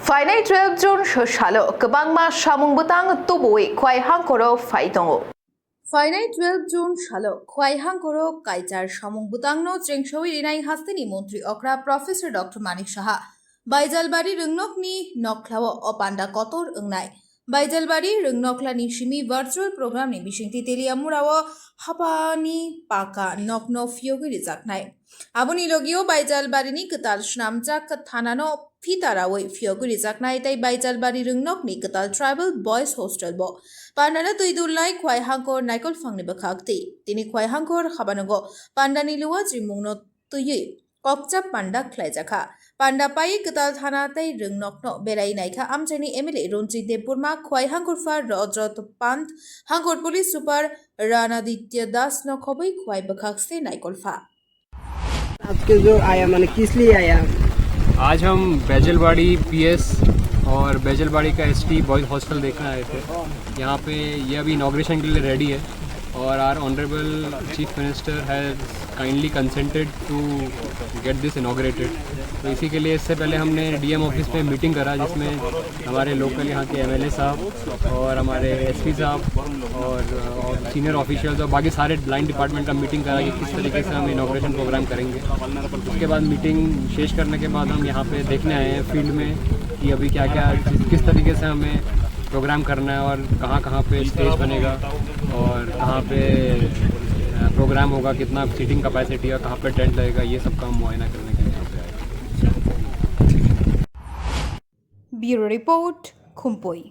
Phainai 12 June salo kwbangma samung bwtang tubui Khowai hangkhoro phai tongo. Phainai 12 June salo Khowai hangkhoro kaichar samung bwtang no chengshoi rinai hastini মন্ত্রী অকরা professor doctor Manik Saha Baijalbari রংনকনি নকলাও অপান্ডা কতর ওংনাই Baijalbari রংনকলানি Simi virtual প্রোগ্রামনি বিশিংতি তেলিয়ামুরাও হাপানি পাকা নকনো ফিয়োগিরি জাকনাই আবনি লগিও বাইজালবাড়িনি কতাল স্নামজাক থানানো ফিতারাওই ফিয়োগিরি জাকনাই তাই Baijalbari রংনকনি কতাল tribal boys hostel ব পান্ডানা তুইদুল্লাই খোয়াই হাঙ্কর নাইকল ফাংনি বখাকতি তিনি খোয়াই হাঙ্কর খাবানগো পান্ডানি লুয়া জিমুংনো তুই ককচাপ পান্ডা খ্লাইজাখা পান্ডা পাই কতাল থানাতেই রংনকনো বেড়াই নাইখা আমচানি MLA রঞ্জিত দেববর্মা খোয়াই হাঙ্করফা রজত Pant হাঙ্কর police super रानादित्य दास न खबै खुआई बखाक से नाइकोलफा। आपके जो आया माने किस लिए आया? आज हम बैजलबाड़ी पीएस और बैजलबाड़ी का एसटी बॉयज हॉस्टल देखने आए थे। यहाँ पे ये अभी इनॉग्रेशन के लिए रेडी है और our honourable chief minister has kindly consented to get this inaugurated. तो इसी के लिए इससे पहले हमने डीएम ऑफिस में मीटिंग करा जिसमें हमारे लोकल यहाँ के एमएलए साहब और हमारे एसपी साहब और सीनियर ऑफिशियल्स और बाकी सारे लाइन डिपार्टमेंट का मीटिंग करा कि किस तरीके से हम इनॉग्रेशन प्रोग्राम करेंगे। उसके बाद मीटिंग शेष करने के बाद हम यहाँ पे देखने आए हैं फील्ड में कि अभी क्या क्या किस तरीके से हमें प्रोग्राम करना है और कहाँ कहाँ पे स्टेज बनेगा और कहाँ पे प्रोग्राम होगा, कितना सीटिंग कैपेसिटी है, कहाँ पे टेंट लगेगा, ये सब काम मुआयना करने के लिए यहाँ पे आए। Bureau report खुम्पुई।